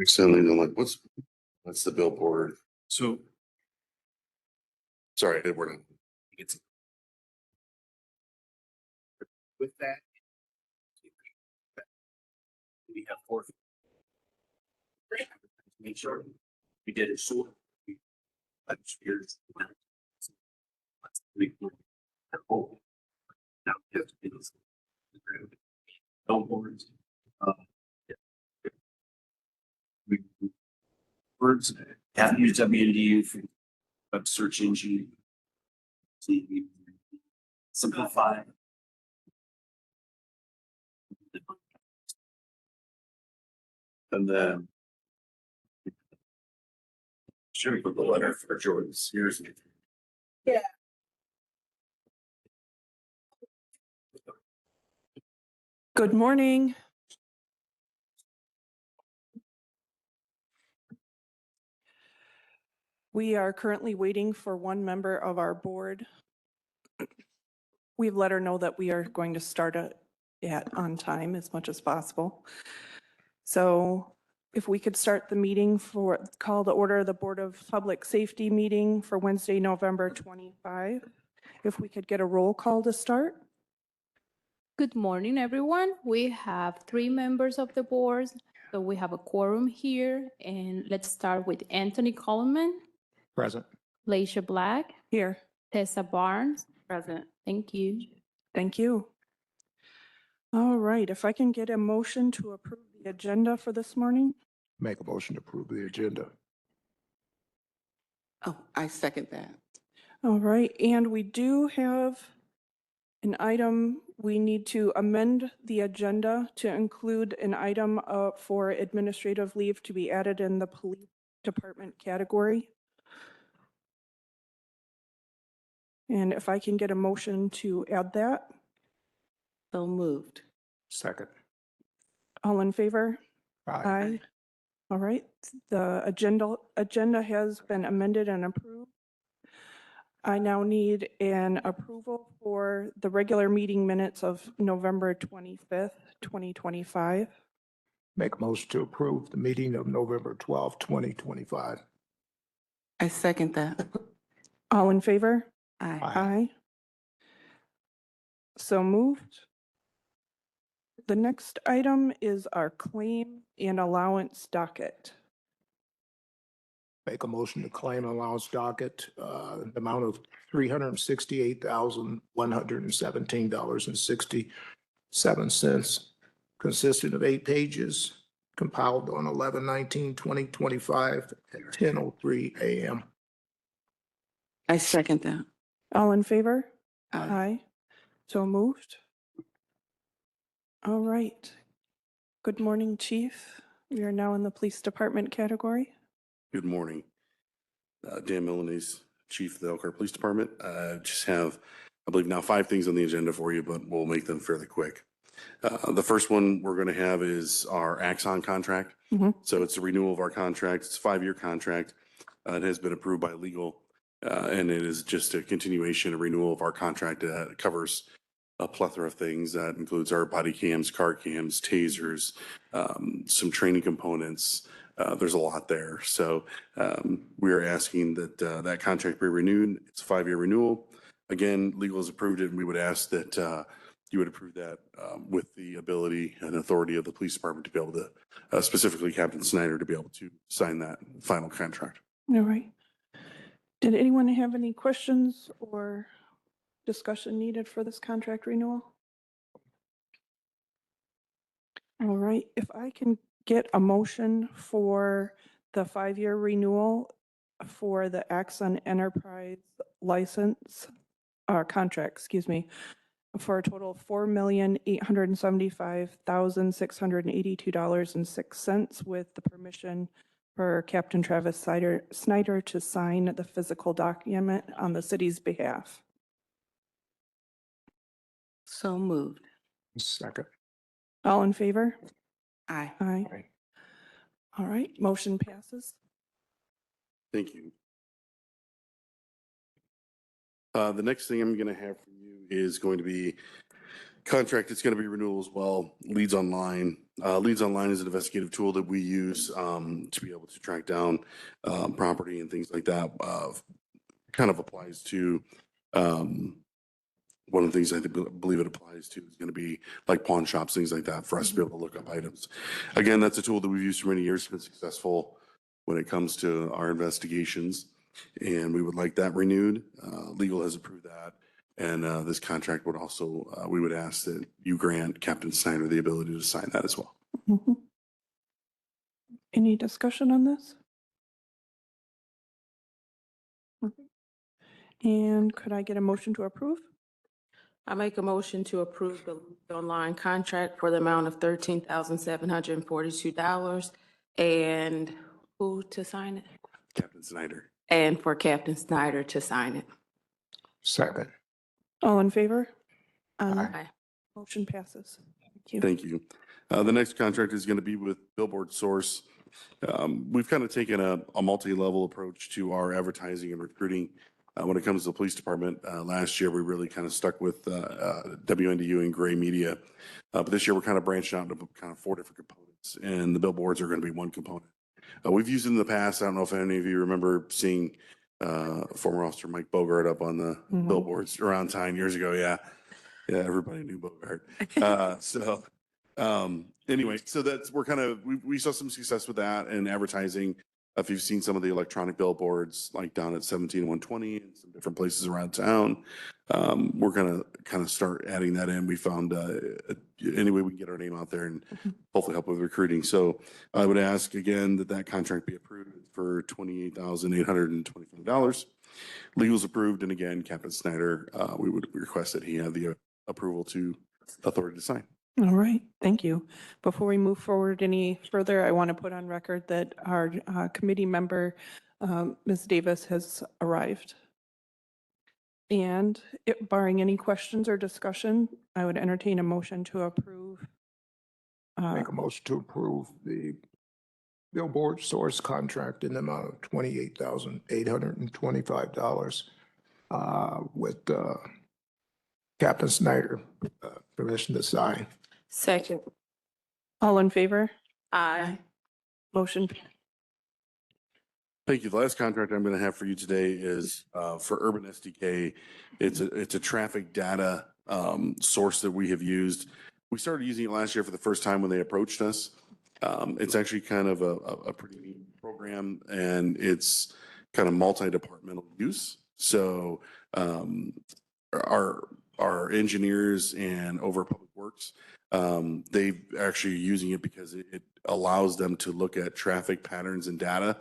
Suddenly I'm like, what's the billboard? So Sorry, we're not. it's with that. We have four. Make sure we did it short. Years. Now we have to do this. Billboards. Words have used WNDU for web search engine. Simplify. And then should we put the letter for Jordan's? Here's Yeah. Good morning. We are currently waiting for one member of our board. We've let her know that we are going to start on time as much as possible. So if we could start the meeting call to order the Board of Public Safety meeting for Wednesday, November 25. If we could get a roll call to start. Good morning, everyone. We have 3 members of the board, so we have a quorum here. And let's start with Anthony Coleman. Present. Laisha Black. Here. Tessa Barnes. Present. Thank you. Thank you. All right, if I can get a motion to approve the agenda for this morning. Make a motion to approve the agenda. Oh, I second that. All right, and we do have an item, we need to amend the agenda to include an item for administrative leave to be added in the police department category. And if I can get a motion to add that. So moved. Second. All in favor? Aye. Aye. All right, the agenda has been amended and approved. I now need an approval for the regular meeting minutes of November 25th, 2025. Make a motion to approve the meeting of November 12th, 2025. I second that. All in favor? Aye. Aye. So moved. The next item is our claim and allowance docket. Make a motion to claim allowance docket, the amount of $368,117.67, consisting of 8 pages, compiled on 11/19/2025 at 10:03 a.m. I second that. All in favor? Aye. Aye. So moved. All right. Good morning, Chief. We are now in the police department category. Good morning. Dan Milanese, Chief of the Elkhart Police Department. Just have, I believe now 5 things on the agenda for you, but we'll make them fairly quick. The first one we're going to have is our Axon contract. So it's a renewal of our contract. It's a 5-year contract. It has been approved by legal, and it is just a continuation, a renewal of our contract. It covers a plethora of things. That includes our body cams, car cams, tasers, some training components. There's a lot there. So we are asking that that contract be renewed. It's a 5-year renewal. Again, legal has approved it, and we would ask that you would approve that with the ability and authority of the police department to be able to, specifically Captain Snyder, to be able to sign that final contract. All right. Did anyone have any questions or discussion needed for this contract renewal? All right, if I can get a motion for the 5-year renewal for the Axon Enterprise license, contract, excuse me, for a total of $4,875,682.06 with the permission for Captain Travis Snyder to sign the physical document on the city's behalf. So moved. Second. All in favor? Aye. Aye. Aye. All right, motion passes. Thank you. The next thing I'm going to have for you is going to be contract. It's going to be renewal as well. Leads Online. Leads Online is an investigative tool that we use to be able to track down property and things like that. Kind of applies to one of the things I believe it applies to is going to be like pawn shops, things like that, for us to be able to look up items. Again, that's a tool that we've used for many years. It's been successful when it comes to our investigations, and we would like that renewed. Legal has approved that. And this contract would also, we would ask that you grant Captain Snyder the ability to sign that as well. Mhm. Any discussion on this? And could I get a motion to approve? I make a motion to approve the online contract for the amount of $13,742 and who to sign it? Captain Snyder. And for Captain Snyder to sign it. Second. All in favor? Aye. Motion passes. Thank you. Thank you. The next contract is going to be with Billboard Source. We've kind of taken a multi-level approach to our advertising and recruiting when it comes to the police department. Last year, we really kind of stuck with WNDU and gray media. But this year, we're kind of branching out into kind of 4 different components, and the billboards are going to be one component. We've used it in the past. I don't know if any of you remember seeing former Officer Mike Bogart up on the Mhm. billboards around town years ago. Yeah, everybody knew Bogart. Anyway, so we saw some success with that and advertising. If you've seen some of the electronic billboards, like down at 17-120 and some different places around town, we're gonna kind of start adding that in. We found any way we can get our name out there and hopefully help with recruiting. So I would ask again that contract be approved for $28,825. Legal's approved, and again, Captain Snyder, we would request that he have the approval to authority to sign. All right, thank you. Before we move forward any further, I want to put on record that our committee member, Ms. Davis, has arrived. And barring any questions or discussion, I would entertain a motion to approve. Make a motion to approve the Billboard Source contract in the amount of $28,825 with Captain Snyder permission to sign. Second. All in favor? Aye. Motion. Thank you. The last contract I'm going to have for you today is for Urban SDK. It's a traffic data source that we have used. We started using it last year for the first time when they approached us. It's actually kind of a pretty neat program, and it's kind of multi-departmental use. So our engineers and over Public Works, they actually using it because it allows them to look at traffic patterns and data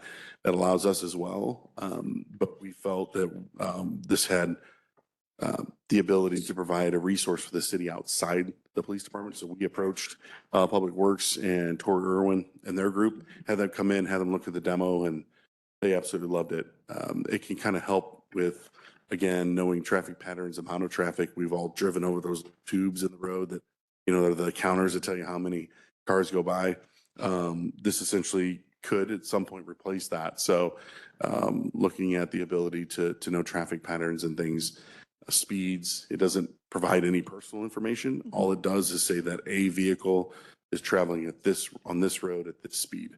that allows us as well. But we felt that this had the ability to provide a resource for the city outside the police department. So we approached Public Works and Tori Irwin and their group, had them come in, had them look at the demo, and they absolutely loved it. It can kind of help with, again, knowing traffic patterns, amount of traffic. We've all driven over those tubes in the road that, they're the counters that tell you how many cars go by. This essentially could at some point replace that. So looking at the ability to know traffic patterns and things, speeds, it doesn't provide any personal information. All it does is say that a vehicle is traveling on this road at this speed.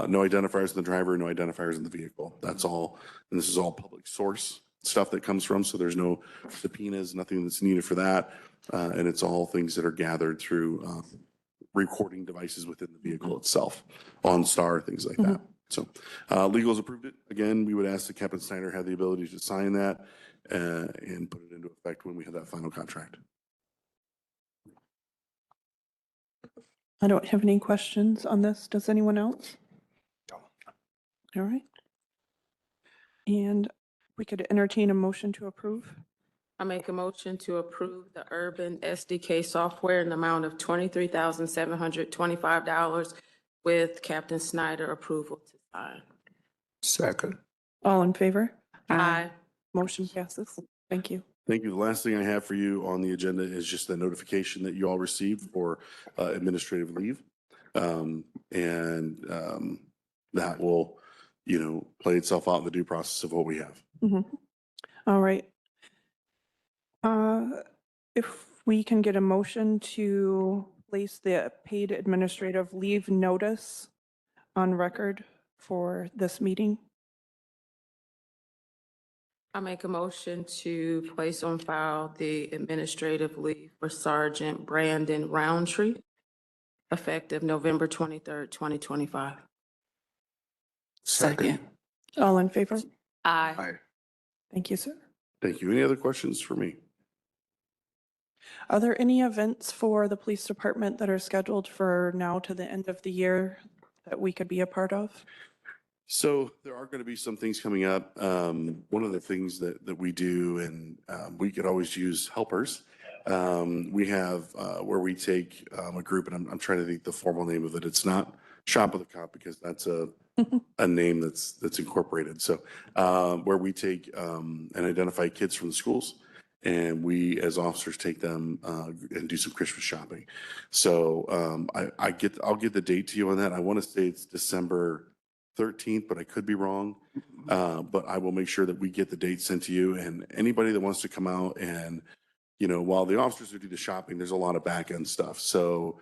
No identifiers in the driver, no identifiers in the vehicle. That's all. And this is all public source stuff that comes from. So there's no subpoenas, nothing that's needed for that. And it's all things that are gathered through recording devices within the vehicle itself, OnStar, things like that. So legal's approved it. Again, we would ask that Captain Snyder have the ability to sign that and put it into effect when we have that final contract. I don't have any questions on this. Does anyone else? No. All right. And we could entertain a motion to approve. I make a motion to approve the Urban SDK software in the amount of $23,725 with Captain Snyder approval to sign. Second. All in favor? Aye. Motion passes. Thank you. Thank you. The last thing I have for you on the agenda is just the notification that you all received for administrative leave. That will, play itself out in the due process of what we have. All right. If we can get a motion to place the paid administrative leave notice on record for this meeting. I make a motion to place on file the administrative leave for Sergeant Brandon Roundtree, effective November 23rd, 2025. Second. All in favor? Aye. Aye. Thank you, sir. Thank you. Any other questions for me? Are there any events for the police department that are scheduled for now to the end of the year that we could be a part of? So there are going to be some things coming up. One of the things that we do, and we could always use helpers. We have where we take a group, and I'm trying to think the formal name of it. It's not Shop with a Cop because that's a name that's incorporated. So where we take and identify kids from the schools, and we as officers take them and do some Christmas shopping. So I'll get the date to you on that. I want to say it's December 13th, but I could be wrong. But I will make sure that we get the date sent to you, and anybody that wants to come out and, while the officers do the shopping, there's a lot of back end stuff. So,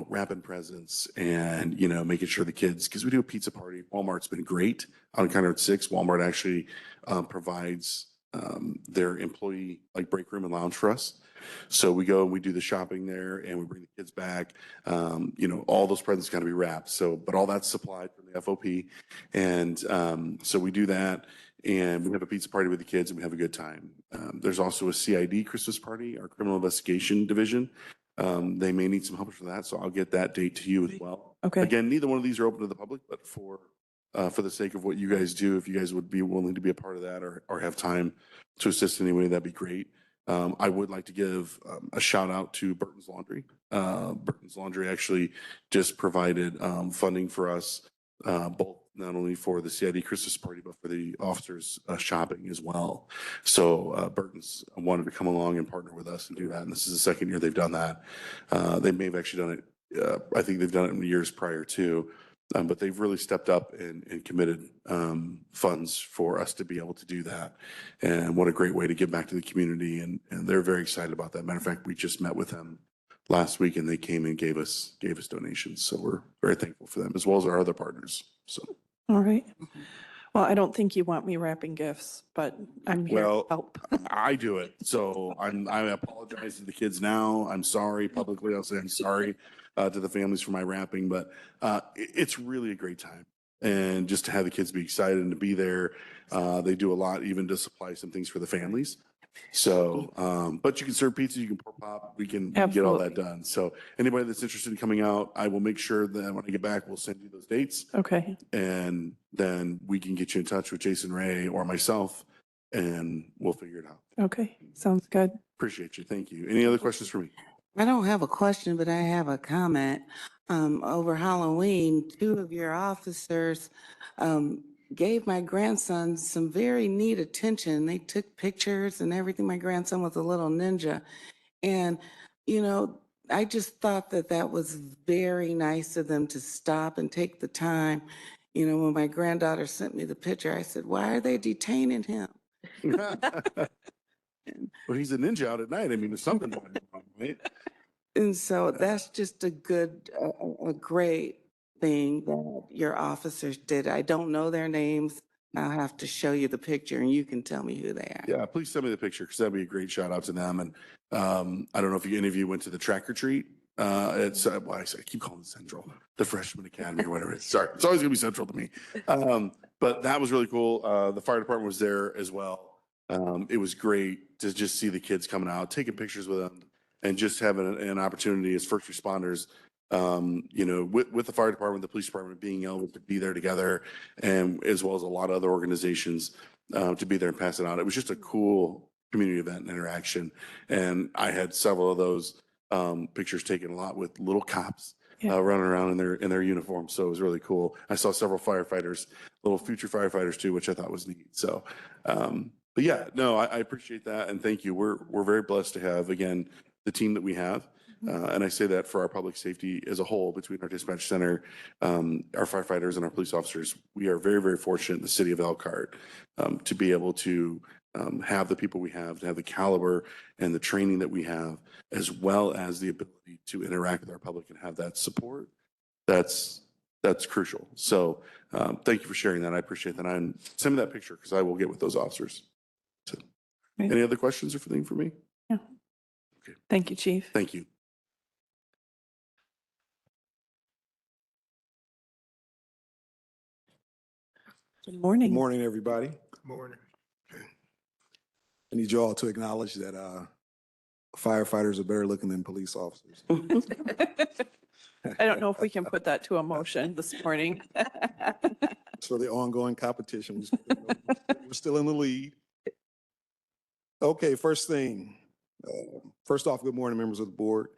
wrapping presents and, making sure the kids, because we do a pizza party. Walmart's been great on County Road 6. Walmart actually provides their employee break room and lounge for us. So we go and we do the shopping there and we bring the kids back. All those presents got to be wrapped. So, but all that's supplied from the FOP. And so we do that and we have a pizza party with the kids and we have a good time. There's also a CID Christmas party, our criminal investigation division. They may need some help for that. So I'll get that date to you as well. Okay. Again, neither one of these are open to the public, but for the sake of what you guys do, if you guys would be willing to be a part of that or have time to assist in any way, that'd be great. I would like to give a shout out to Burton's Laundry. Burton's Laundry actually just provided funding for us, both not only for the CID Christmas party, but for the officers shopping as well. So Burton's wanted to come along and partner with us and do that. And this is the second year they've done that. They may have actually done it. I think they've done it in the years prior too. But they've really stepped up and committed funds for us to be able to do that. And what a great way to give back to the community. And they're very excited about that. Matter of fact, we just met with them last week and they came and gave us donations. So we're very thankful for them as well as our other partners. So. All right. Well, I don't think you want me wrapping gifts, but I'm here to help. I do it. So I apologize to the kids now. I'm sorry publicly. I'll say I'm sorry to the families for my wrapping, but it's really a great time. And just to have the kids be excited and to be there. They do a lot even to supply some things for the families. So, but you can serve pizza, you can pour pop, we can get all that done. So anybody that's interested in coming out, I will make sure that when I get back, we'll send you those dates. Okay. And then we can get you in touch with Jason Ray or myself and we'll figure it out. Okay. Sounds good. Appreciate you. Thank you. Any other questions for me? I don't have a question, but I have a comment. Over Halloween, 2 of your officers gave my grandson some very neat attention. They took pictures and everything. My grandson was a little ninja. And, I just thought that was very nice of them to stop and take the time. When my granddaughter sent me the picture, I said, why are they detaining him? Well, he's a ninja out at night. I mean, there's something going on, right? And so that's just a great thing that your officers did. I don't know their names. I'll have to show you the picture and you can tell me who they are. Yeah, please send me the picture because that'd be a great shout out to them. And I don't know if any of you went to the track or treat. It's I keep calling it Central, the Freshman Academy or whatever it is. Sorry, it's always gonna be Central to me. But that was really cool. The fire department was there as well. It was great to just see the kids coming out, taking pictures with them, and just having an opportunity as first responders. With the fire department, the police department being able to be there together, and as well as a lot of other organizations to be there and pass it out. It was just a cool community event and interaction. And I had several of those pictures taken a lot with little cops Yeah. running around in their uniforms. So it was really cool. I saw several firefighters, little future firefighters too, which I thought was neat. So, but yeah, no, I appreciate that. And thank you. We're very blessed to have, again, the team that we have. And I say that for our public safety as a whole, between our dispatch center, our firefighters and our police officers. We are very, very fortunate in the city of Elkhart to be able to have the people we have, to have the caliber and the training that we have, as well as the ability to interact with our public and have that support. That's crucial. So thank you for sharing that. I appreciate that. And send me that picture because I will get with those officers. So, Great. any other questions or anything for me? Yeah. Okay. Thank you, Chief. Thank you. Good morning. Good morning, everybody. Morning. I need you all to acknowledge that firefighters are better looking than police officers. I don't know if we can put that to a motion this morning. So the ongoing competition, we're still in the lead. Okay, first thing, first off, good morning, members of the board.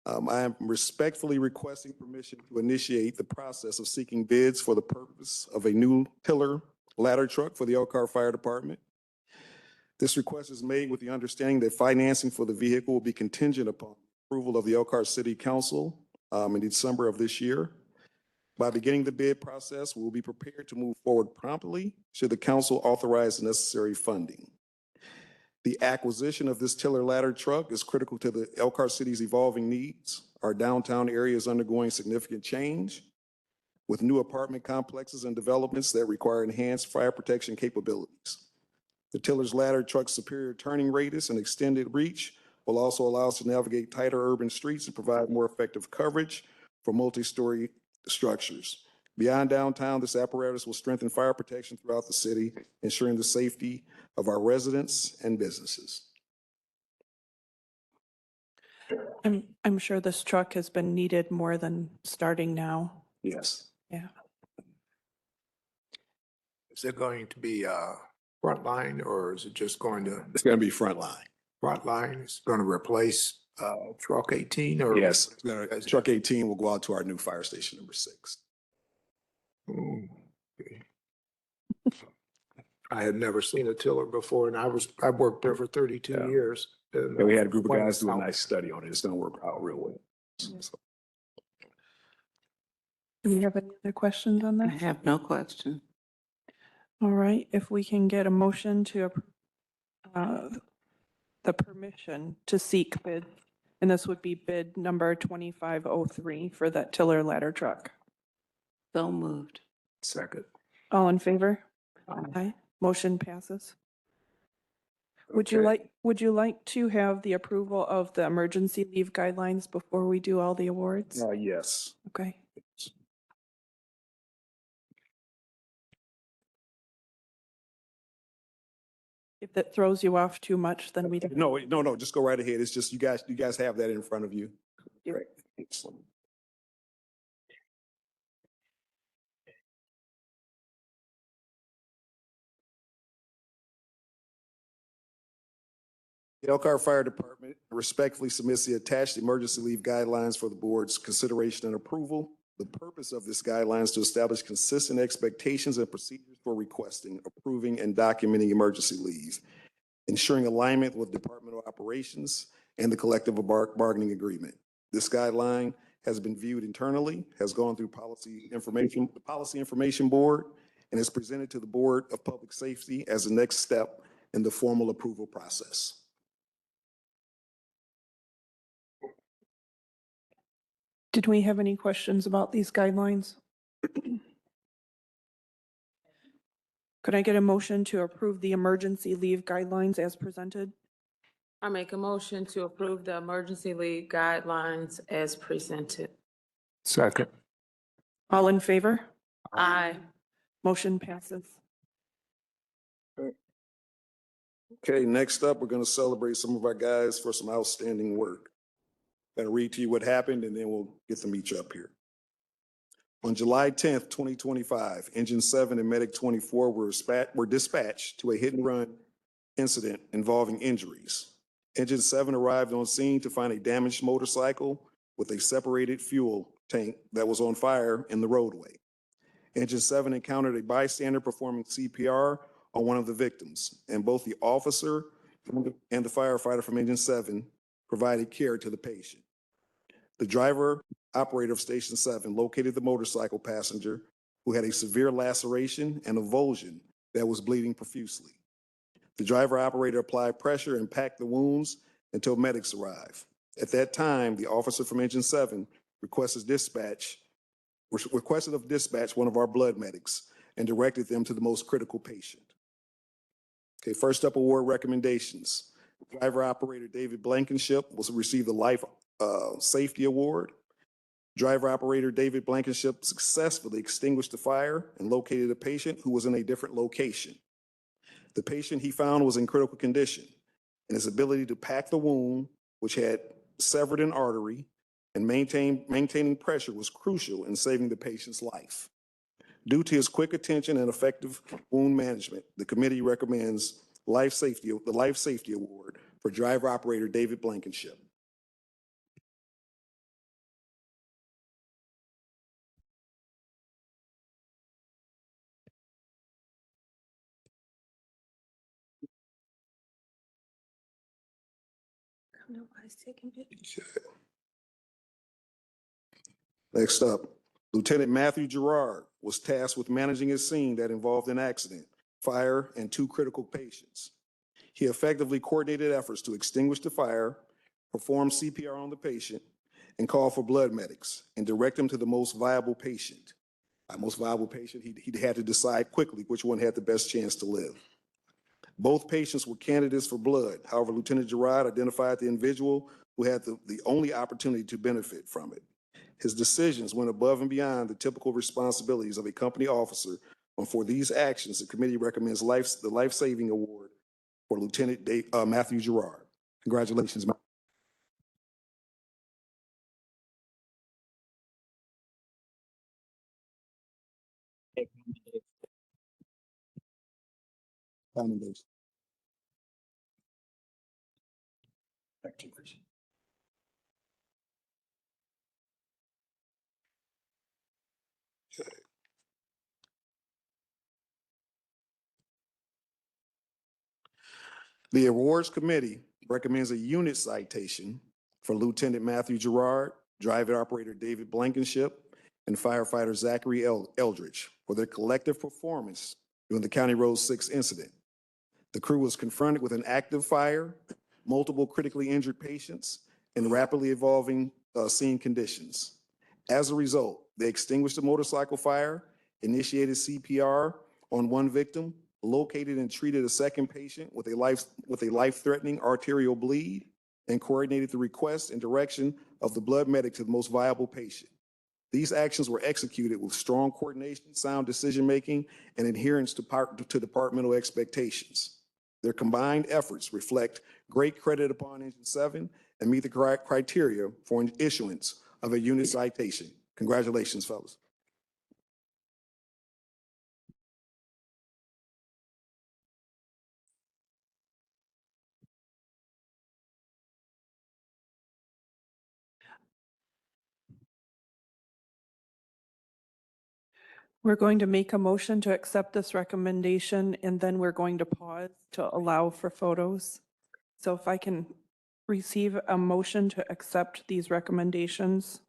I am respectfully requesting permission to initiate the process of seeking bids for the purpose of a new tiller ladder truck for the Elkhart Fire Department. This request is made with the understanding that financing for the vehicle will be contingent upon approval of the Elkhart City Council in December of this year. By beginning the bid process, we will be prepared to move forward promptly should the council authorize the necessary funding. The acquisition of this tiller ladder truck is critical to the Elkhart City's evolving needs. Our downtown area is undergoing significant change with new apartment complexes and developments that require enhanced fire protection capabilities. The tiller's ladder truck's superior turning radius and extended reach will also allow us to navigate tighter urban streets and provide more effective coverage for multi-story structures. Beyond downtown, this apparatus will strengthen fire protection throughout the city, ensuring the safety of our residents and businesses. I'm sure this truck has been needed more than starting now. Yes. Yeah. Is it going to be frontline or is it just going to It's going to be frontline. frontline? It's going to replace truck 18 or? Yes. Truck 18 will go out to our new fire station number 6. Ooh, okay. I had never seen a tiller before and I worked there for 32 Yeah. years. And, And we had a group of guys do a out. nice study on it. It's going to work out real well. So, Do you have any other questions on I that? have no question. All right, if we can get a motion to the permission to seek bid, and this would be bid number 2503 for that tiller ladder truck. So moved. Second. All in favor? Aye. Motion passes. Would you like to have the approval of the emergency leave guidelines before we do all the awards? yes. Okay. If that throws you off too much, then we don't. No, just go right ahead. It's just you guys have that in front of you. Yep. Great. Excellent. The Elkhart Fire Department respectfully submits the attached emergency leave guidelines for the board's consideration and approval. The purpose of this guideline is to establish consistent expectations and procedures for requesting, approving, and documenting emergency leave, ensuring alignment with departmental operations and the collective bargaining agreement. This guideline has been viewed internally, has gone through the Policy Information Board, and is presented to the Board of Public Safety as the next step in the formal approval process. Did we have any questions about these guidelines? Could I get a motion to approve the emergency leave guidelines as presented? I make a motion to approve the emergency leave guidelines as presented. Second. All in favor? Aye. Motion passes. Okay, next up, we're going to celebrate some of our guys for some outstanding work. I'm going to read to you what happened and then we'll get them each up here. On July 10th, 2025, Engine 7 and Medic 24 were dispatched to a hit and run incident involving injuries. Engine 7 arrived on scene to find a damaged motorcycle with a separated fuel tank that was on fire in the roadway. Engine 7 encountered a bystander performing CPR on one of the victims, and both the officer and the firefighter from Engine 7 provided care to the patient. The driver operator of Station 7 located the motorcycle passenger who had a severe laceration and avulsion that was bleeding profusely. The driver operator applied pressure and packed the wounds until medics arrived. At that time, the officer from Engine 7 requested of dispatch one of our blood medics and directed them to the most critical patient. Okay, first up, award recommendations. Driver operator David Blankenship will receive the Life Safety Award. Driver operator David Blankenship successfully extinguished the fire and located a patient who was in a different location. The patient he found was in critical condition, and his ability to pack the wound, which had severed an artery, and maintaining pressure was crucial in saving the patient's life. Due to his quick attention and effective wound management, the committee recommends the Life Safety Award for driver operator David Blankenship. Next up, Lieutenant Matthew Gerard was tasked with managing a scene that involved an accident, fire, and 2 critical patients. He effectively coordinated efforts to extinguish the fire, perform CPR on the patient, and call for blood medics and direct him to the most viable patient. He had to decide quickly which one had the best chance to live. Both patients were candidates for blood. However, Lieutenant Gerard identified the individual who had the only opportunity to benefit from it. His decisions went above and beyond the typical responsibilities of a company officer, and for these actions, the committee recommends the Life-Saving Award for Lieutenant Matthew Gerard. Congratulations, Matthew. Commendation. Back to you, Chris. The awards committee recommends a unit citation for Lieutenant Matthew Gerard, driver operator David Blankenship, and firefighter Zachary Eldridge for their collective performance during the County Road 6 incident. The crew was confronted with an active fire, multiple critically injured patients, and rapidly evolving scene conditions. As a result, they extinguished the motorcycle fire, initiated CPR on one victim, located and treated a second patient with a life-threatening arterial bleed, and coordinated the request and direction of the blood medic to the most viable patient. These actions were executed with strong coordination, sound decision-making, and adherence to departmental expectations. Their combined efforts reflect great credit upon Engine 7 and meet the criteria for an issuance of a unit citation. Congratulations, fellas. We're going to make a motion to accept this recommendation, and then we're going to pause to allow for photos. So if I can receive a motion to accept these recommendations.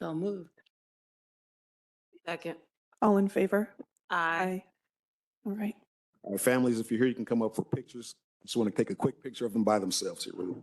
So moved. Second. All in favor? Aye. All right. All right, families, if you're here, you can come up for pictures. Just want to take a quick picture of them by themselves here. Really.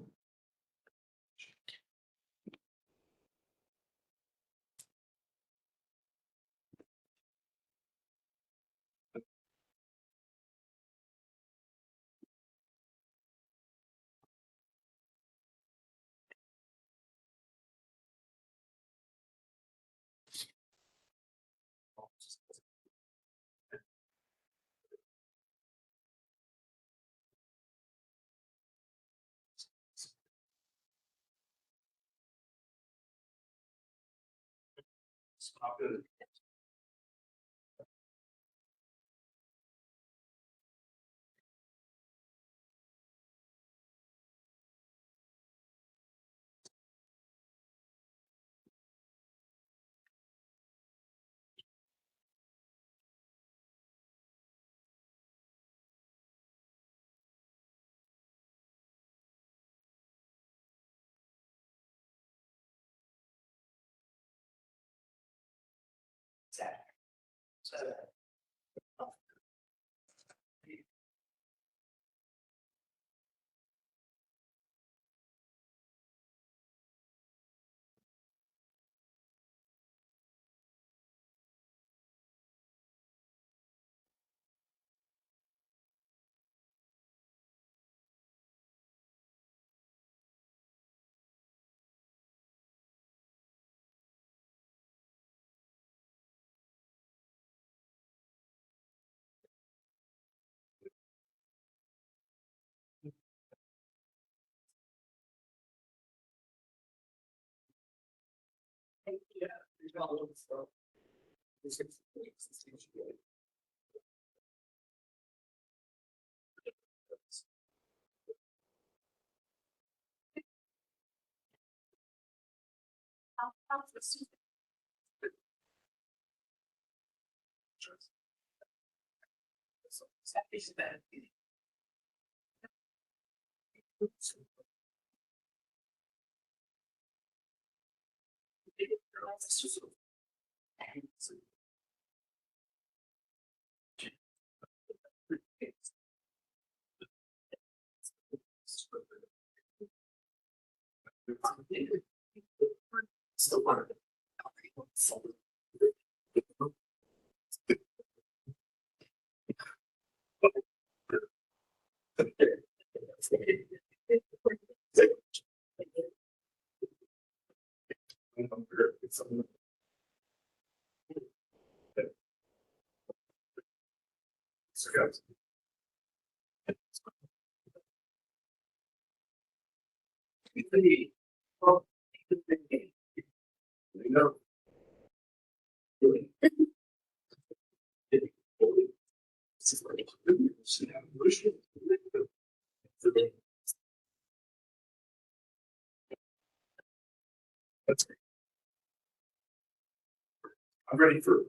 I'm ready for.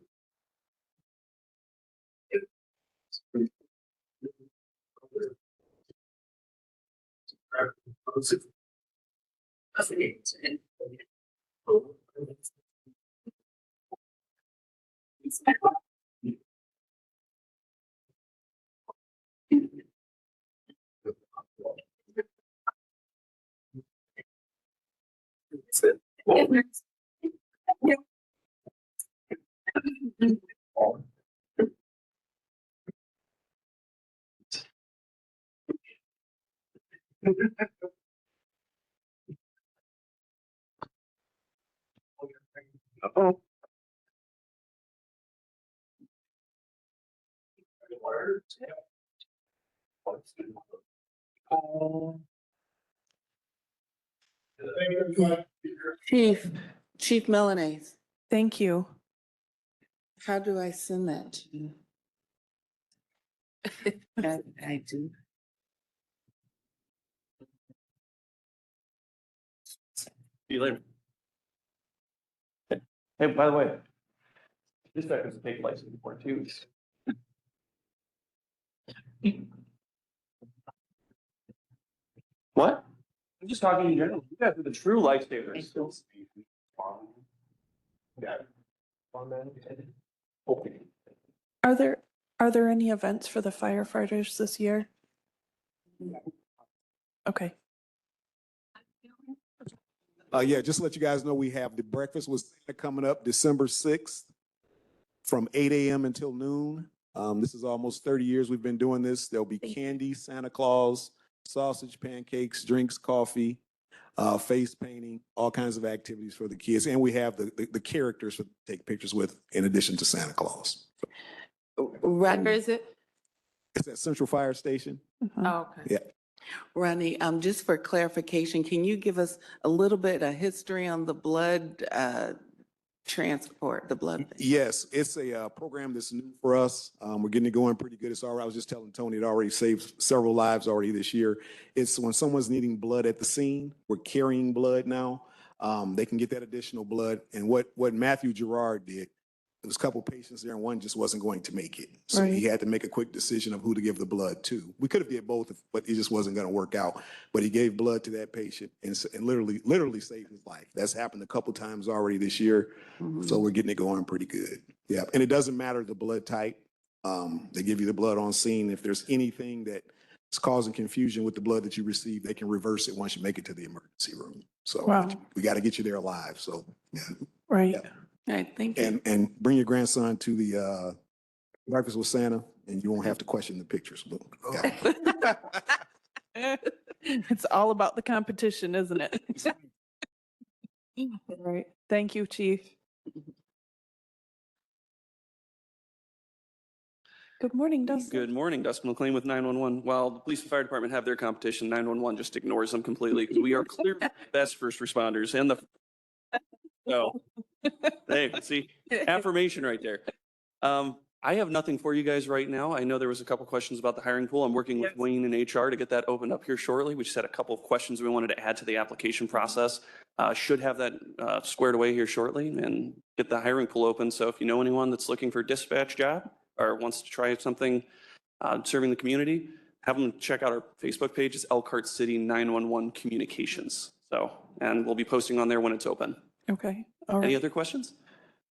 Oh. Chief Milanese, Thank you. how do I send that to you? I do. See you later. Hey, by the way, this guy has a big license before too. What? I'm just talking in general. You guys are the true lifesavers. Yeah. Okay. Are there any events for the firefighters this year? Okay. Yeah, just to let you guys know, we have the breakfast was coming up December 6th from 8 a.m. until noon. This is almost 30 years we've been doing this. There'll be candy, Santa Claus, sausage, pancakes, drinks, coffee, face painting, all kinds of activities for the kids. And we have the characters to take pictures with in addition to Santa Claus. Where is it? It's at Central Fire Station. Oh, okay. Yeah. Ronnie, just for clarification, can you give us a little bit of history on the blood transport, the blood? Yes, it's a program that's new for us. We're getting it going pretty good. It's all right. I was just telling Tony, it already saved several lives already this year. It's when someone's needing blood at the scene, we're carrying blood now. They can get that additional blood. And what Matthew Gerard did, There was a couple patients there and one just wasn't going to make it. So he Right. had to make a quick decision of who to give the blood to. We could have did both, but it just wasn't going to work out. But he gave blood to that patient and literally saved his life. That's happened a couple times already this year. So we're getting it going pretty good. Yeah. And it doesn't matter the blood type. They give you the blood on scene. If there's anything that is causing confusion with the blood that you receive, they can reverse it once you make it to the emergency room. So Wow. we got to get you there alive. So, yeah. Right. Yeah. All right, thank you. And bring your grandson to the Breakfast with Santa, and you won't have to question the pictures. But, yeah. It's all about the competition, isn't it? Right. Thank you, Chief. Good morning, Dustin. Good morning, Dustin McLean with 911. While the police and fire department have their competition, 911 just ignores them completely because we are clearly the best first responders and the. So, hey, see, affirmation right there. I have nothing for you guys right now. I know there was a couple questions about the hiring pool. I'm working with Yes. Wayne and HR to get that opened up here shortly. We just had a couple of questions we wanted to add to the application process. Should have that squared away here shortly and get the hiring pool open. So if you know anyone that's looking for a dispatch job or wants to try something serving the community, have them check out our Facebook page. It's Elkhart City 911 Communications. So, and we'll be posting on there when it's open. Okay. All Any right. other questions?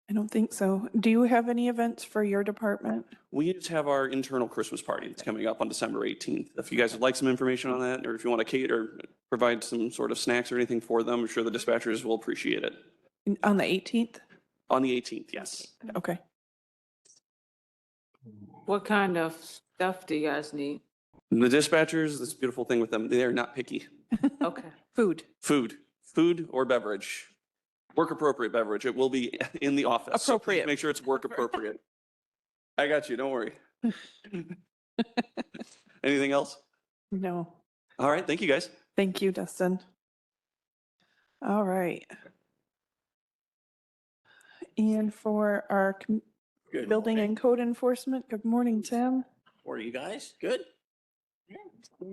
I don't think so. Do you have any events for your department? We just have our internal Christmas party that's coming up on December 18th. If you guys would like some information on that, or if you want to cater, provide some sort of snacks or anything for them, I'm sure the dispatchers will appreciate it. On the 18th? On the 18th, yes. Okay. What kind of stuff do you guys need? The dispatchers, this beautiful thing with them, they are not picky. Okay. Food. Food or beverage. Work appropriate beverage. It will be in the office. So please Appropriate. make sure it's work appropriate. I got you. Don't worry. Anything else? No. All right. Thank you, guys. Thank you, Dustin. All right. And for our Good building morning. and code enforcement, good morning, Tim. How are you guys? Good.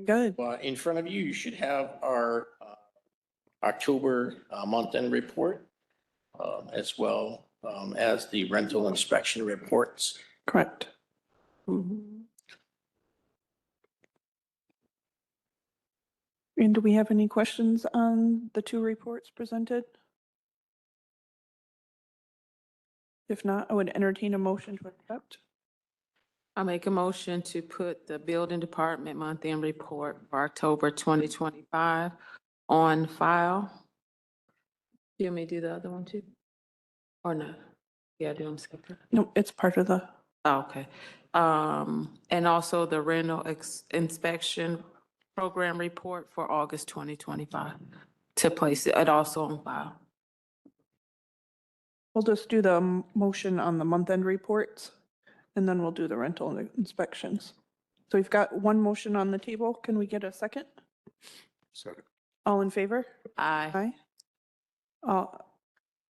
Good. Well, in front of you, you should have our October month-end report, as well as the rental inspection reports. Correct. And do we have any questions on the two reports presented? If not, I would entertain a motion to accept. I make a motion to put the building department month-end report for October 2025 on file. You want me to do the other one too? Or no? Yeah, do them separate. No, it's part of the, Oh, okay. And also the rental inspection program report for August 2025 to place it also on file. we'll just do the motion on the month-end reports, and then we'll do the rental inspections. So we've got one motion on the table. Can we get a second? Second. All in favor? Aye. Aye.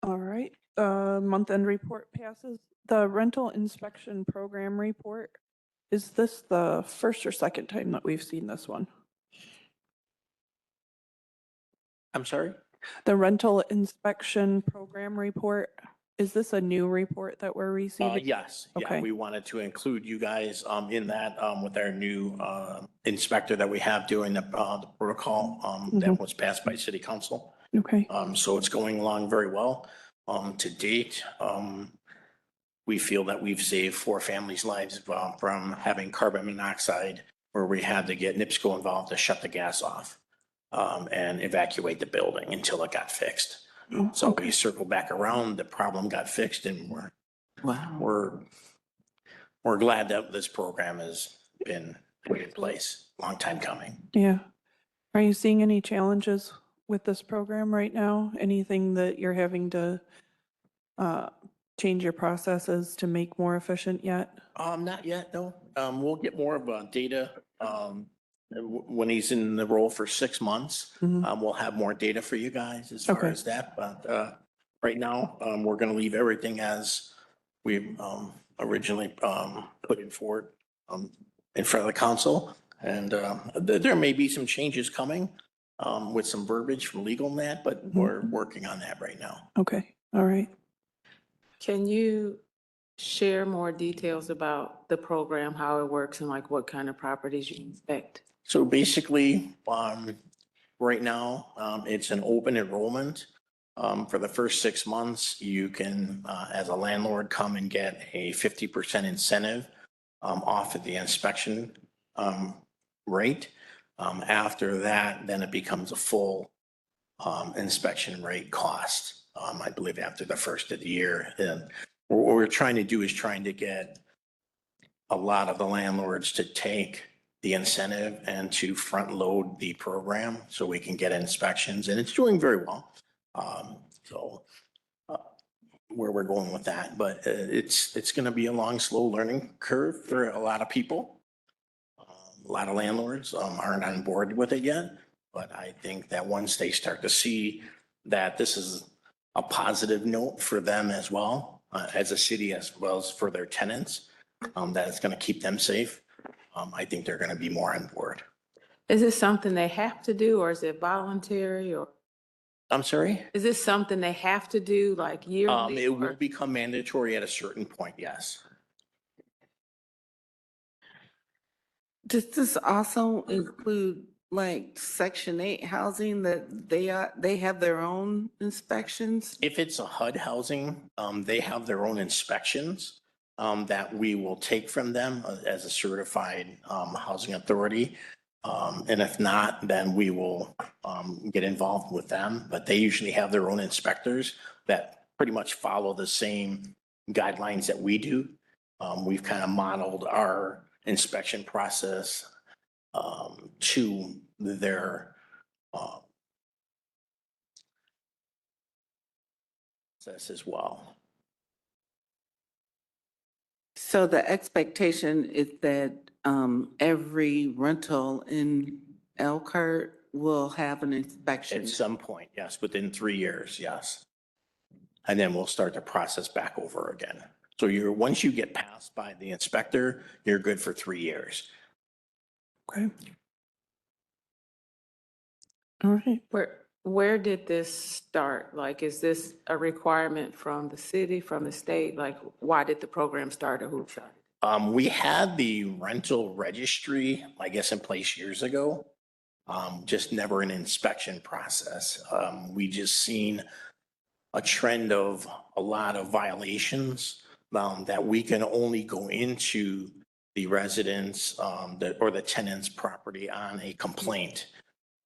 All right, month-end report passes. The rental inspection program report, is this the first or second time that we've seen this one? I'm sorry? The rental inspection program report, is this a new report that we're receiving? Yes, yeah, Okay. we wanted to include you guys in that with our new inspector that we have doing the protocol that was passed by city council. Okay, So it's going along very well. To date, we feel that we've saved 4 families' lives from having carbon monoxide where we had to get NIPSCO involved to shut the gas off and evacuate the building until it got fixed. Oh, So okay. we circled back around, the problem got fixed, and we're glad that this program has been put in place, long time coming. Yeah. Are you seeing any challenges with this program right now? Anything that you're having to change your processes to make more efficient yet? Not yet, no. We'll get more of data when he's in the role for 6 months. Mhm. We'll have more data for you guys as far Okay. as that, but right now, we're gonna leave everything as we originally put it forward in front of the council. And there may be some changes coming with some verbiage from legal and that, but we're working on that right now. Okay, all right. Can you share more details about the program, how it works, and like what kind of properties you inspect? So basically, right now, it's an open enrollment. For the first 6 months, you can, as a landlord, come and get a 50% incentive off of the inspection rate. After that, then it becomes a full inspection rate cost. I believe after the first of the year. And what we're trying to do is trying to get a lot of the landlords to take the incentive and to front load the program so we can get inspections, and it's doing very well. So where we're going with that, but it's going to be a long, slow learning curve for a lot of people. A lot of landlords aren't on board with it yet, but I think that once they start to see that this is a positive note for them as well, as a city, as well as for their tenants, that it's going to keep them safe, I think they're going to be more on board. Is this something they have to do, or is it voluntary, or I'm sorry? is this something they have to do like yearly? It will or- become mandatory at a certain point, yes. Does this also include like Section 8 housing that they have their own inspections? If it's a HUD housing, they have their own inspections that we will take from them as a certified housing authority. And if not, then we will get involved with them. But they usually have their own inspectors that pretty much follow the same guidelines that we do. We've kind of modeled our inspection process to their process as well. So the expectation is that every rental in Elkhart will have an inspection. At some point, yes, within 3 years, yes. And then we'll start the process back over again. So once you get passed by the inspector, you're good for 3 years. Okay. All right. Where did this start? Like, is this a requirement from the city, from the state? Like, why did the program start, or who started? We had the rental registry, I guess, in place years ago. Just never an inspection process. We just seen a trend of a lot of violations that we can only go into the residents or the tenant's property on a complaint.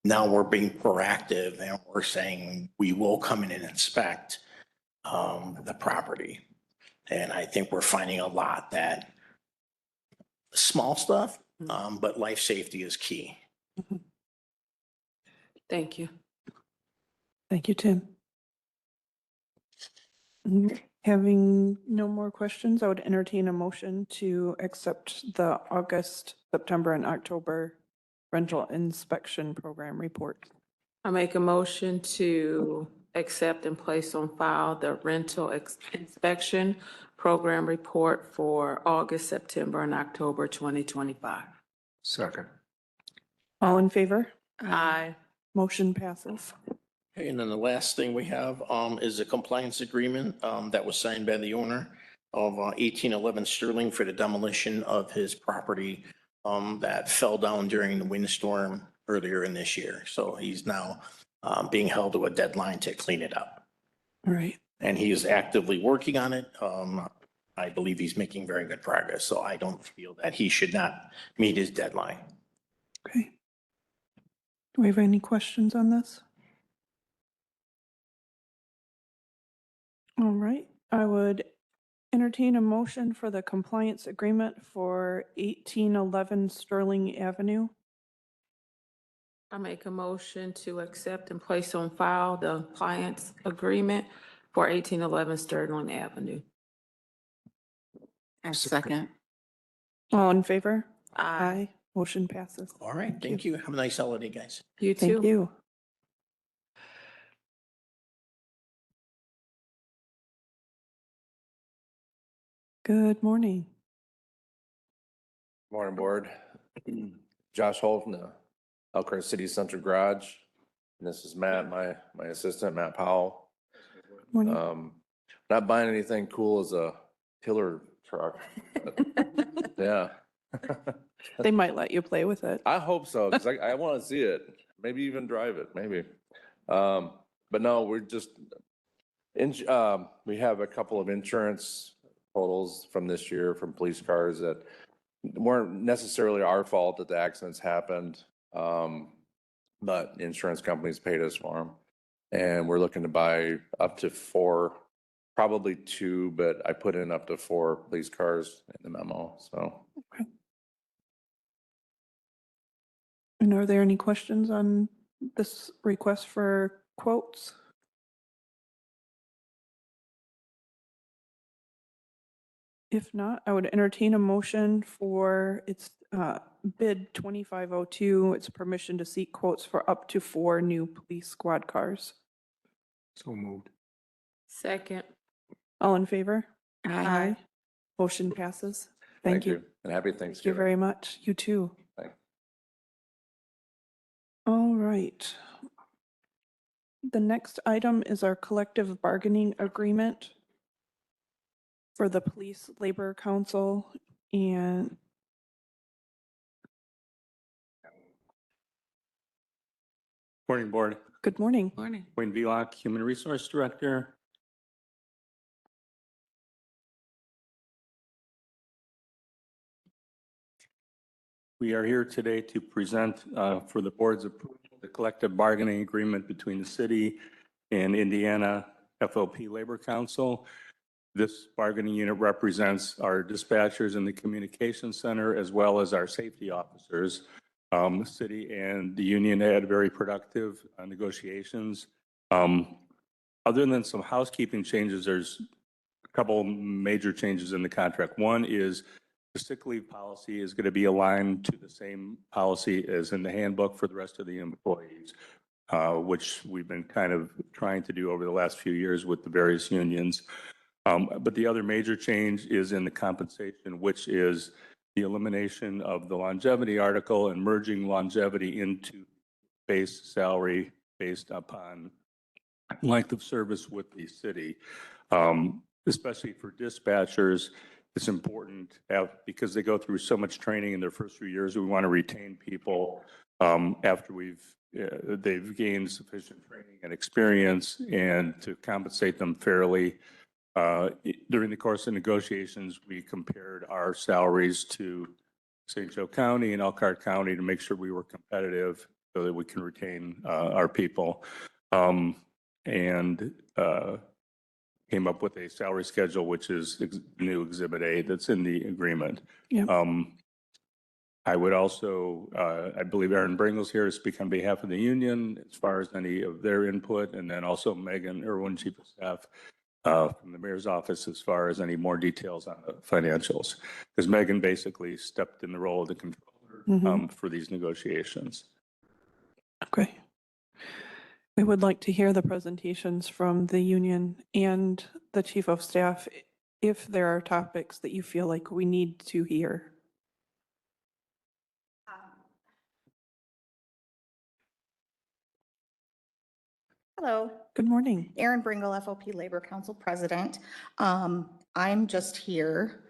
Now we're being proactive and we're saying we will come in and inspect the property. And I think we're finding a lot that small stuff, but life safety is key. Thank you. Thank you, Tim. Having no more questions, I would entertain a motion to accept the August, September, and October rental inspection program report. I make a motion to accept and place on file the rental inspection program report for August, September, and October 2025. Second. All in favor? Aye. Motion passes. Okay, and then the last thing we have is a compliance agreement that was signed by the owner of 1811 Sterling for the demolition of his property that fell down during the windstorm earlier in this year. So he's now being held to a deadline to clean it up. All right. And he is actively working on it. I believe he's making very good progress, so I don't feel that he should not meet his deadline. Okay. Do we have any questions on this? All right. I would entertain a motion for the compliance agreement for 1811 Sterling Avenue. I make a motion to accept and place on file the compliance agreement for 1811 Sterling Avenue. A second. All in favor? Aye. Motion passes. All right, thank you. Have a nice holiday, guys. You too. Thank you. Good morning. Morning, Board. Josh Holt from the Elkhart City Central Garage. And this is Matt, my assistant, Matt Powell. Morning. Not buying anything cool as a killer truck. but, Yeah. They might let you play with it. I hope so, because I want to see it, maybe even drive it, maybe. But no, we're just, we have a couple of insurance totals from this year from police cars that weren't necessarily our fault that the accidents happened. But insurance companies paid us for them. And we're looking to buy up to 4, probably 2, but I put in up to 4 police cars in the memo, so. And are there any questions on this request for quotes? If not, I would entertain a motion for its bid 2502, its permission to seek quotes for up to 4 new police squad cars. So moved. Second. All in favor? Aye. Motion passes. Thank you. And happy Thank you Thanksgiving. very much. You too. Thanks. All right. The next item is our collective bargaining agreement for the Police Labor Council and Morning, Board. good morning. Morning. Wayne Velock, Human Resource Director. We are here today to present for the Board's approval the collective bargaining agreement between the city and Indiana FOP Labor Council. This bargaining unit represents our dispatchers in the communication center as well as our safety officers. The city and the union had very productive negotiations. Other than some housekeeping changes, there's a couple major changes in the contract. One is the sick leave policy is going to be aligned to the same policy as in the handbook for the rest of the employees, which we've been kind of trying to do over the last few years with the various unions. But the other major change is in the compensation, which is the elimination of the longevity article and merging longevity into base salary based upon length of service with the city. Especially for dispatchers, it's important because they go through so much training in their first few years. We want to retain people after they've gained sufficient training and experience, and to compensate them fairly. During the course of negotiations, we compared our salaries to St. Joe County and Elkhart County to make sure we were competitive so that we can retain our people. And came up with a salary schedule, which is new Exhibit A that's in the agreement. Yep. I would also, I believe Aaron Bringles here to speak on behalf of the union as far as any of their input, and then also Megan Irwin, Chief of Staff from the mayor's office as far as any more details on the financials. Because Megan basically stepped in the role of the controller for these negotiations. Okay. We would like to hear the presentations from the union and the chief of staff if there are topics that you feel like we need to hear. Hello, Good morning. Erin Bringle, FOP Labor Council President. I'm just here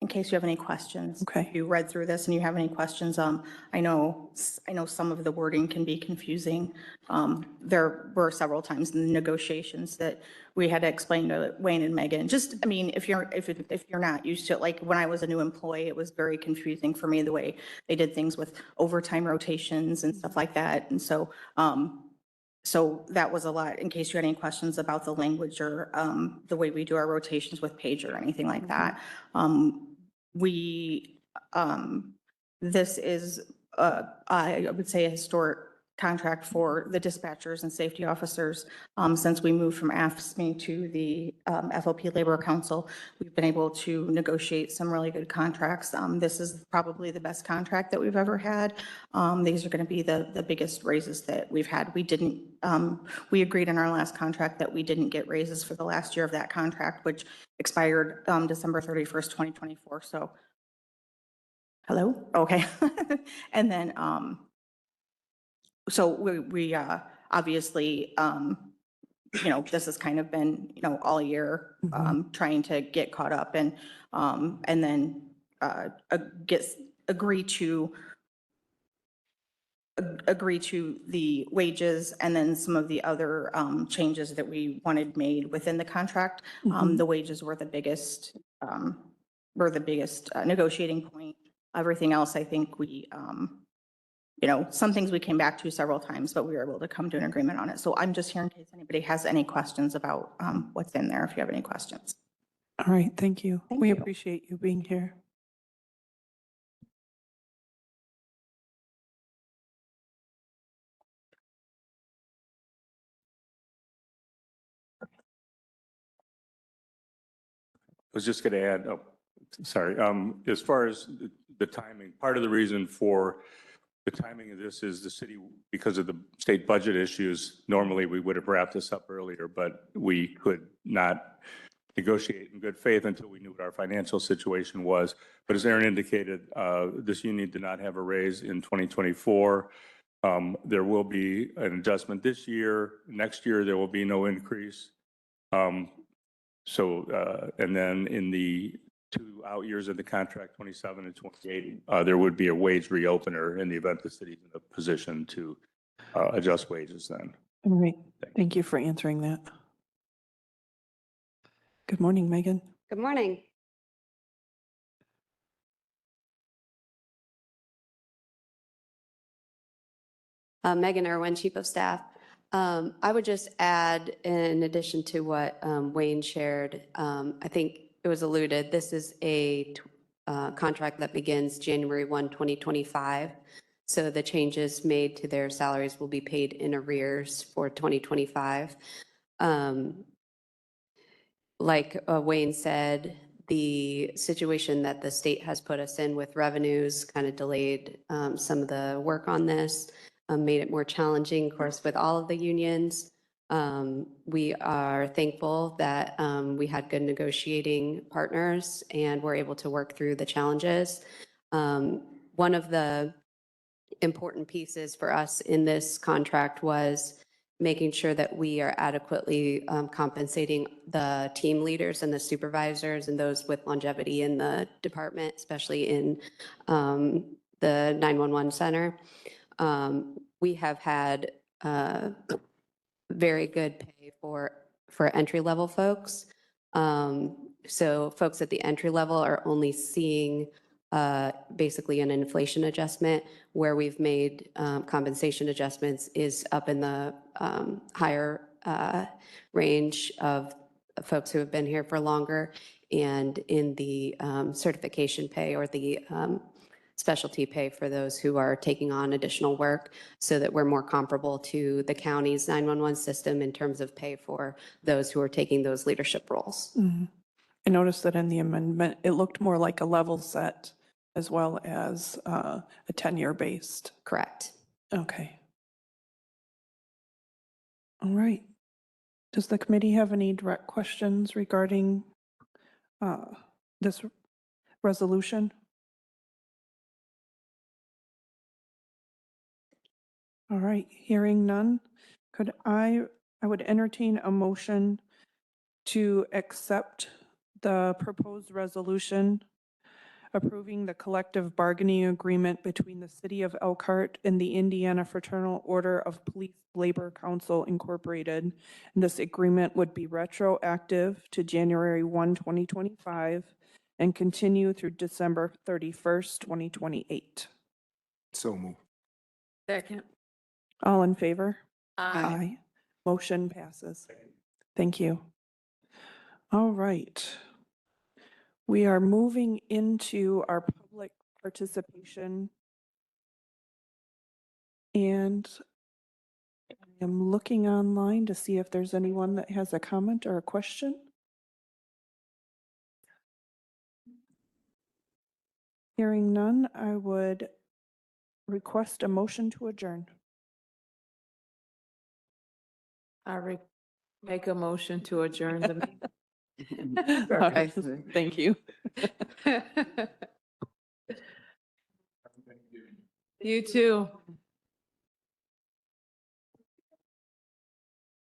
in case you have any questions. Okay. If you read through this and you have any questions, I know some of the wording can be confusing. There were several times in the negotiations that we had to explain to Wayne and Megan. Just, I mean, if you're not used to it, like when I was a new employee, it was very confusing for me the way they did things with overtime rotations and stuff like that. And so, so that was a lot, in case you had any questions about the language or the way we do our rotations with Paige or anything like that. This is, I would say, a historic contract for the dispatchers and safety officers. Since we moved from AFSCME to the FOP Labor Council, we've been able to negotiate some really good contracts. This is probably the best contract that we've ever had. These are going to be the biggest raises that we've had. We agreed in our last contract that we didn't get raises for the last year of that contract, which expired December 31st, 2024. So, hello? Okay. And then, so we obviously this has kind of been, all year, trying to get caught up and then agree to the wages and then some of the other changes that we wanted made within the contract. The wages were the biggest negotiating point. Everything else, I think we, some things we came back to several times, but we were able to come to an agreement on it. So I'm just here in case anybody has any questions about what's in there, if you have any questions. All right, thank you. We you. appreciate you being here. I was just going to add, oh, sorry, as far as the timing, part of the reason for the timing of this is the city, because of the state budget issues, normally we would have wrapped this up earlier, but we could not negotiate in good faith until we knew what our financial situation was. But as Aaron indicated, this union did not have a raise in 2024. There will be an adjustment this year. Next year, there will be no increase. And then in the 2 out years of the contract, 27 and 28, there would be a wage reopener in the event the city's in a position to adjust wages then. All right, thank you for answering that. Good morning, Megan. Good morning. Megan Irwin, Chief of Staff. I would just add, in addition to what Wayne shared, I think it was alluded, this is a contract that begins January 1, 2025. So the changes made to their salaries will be paid in arrears for 2025. Like Wayne said, the situation that the state has put us in with revenues kind of delayed some of the work on this, made it more challenging, of course, with all of the unions. We are thankful that we had good negotiating partners and were able to work through the challenges. One of the important pieces for us in this contract was making sure that we are adequately compensating the team leaders and the supervisors and those with longevity in the department, especially in the 911 center. We have had very good pay for entry-level folks. So folks at the entry level are only seeing basically an inflation adjustment. Where we've made compensation adjustments is up in the higher range of folks who have been here for longer, and in the certification pay or the specialty pay for those who are taking on additional work, so that we're more comparable to the county's 911 system in terms of pay for those who are taking those leadership roles. I noticed that in the amendment, it looked more like a level set as well as a tenure based. Correct. Okay. All right. Does the committee have any direct questions regarding this resolution? All right, hearing none, could I would entertain a motion to accept the proposed resolution approving the collective bargaining agreement between the City of Elkhart and the Indiana Fraternal Order of Police Labor Council Incorporated. And this agreement would be retroactive to January 1, 2025 and continue through December 31st, 2028. So move. Second. All in favor? Aye. Motion passes. Thank you. All right. We are moving into our public participation. And I'm looking online to see if there's anyone that has a comment or a question. Hearing none, I would request a motion to adjourn. Make a motion to adjourn the meeting. All right, thank you. You too.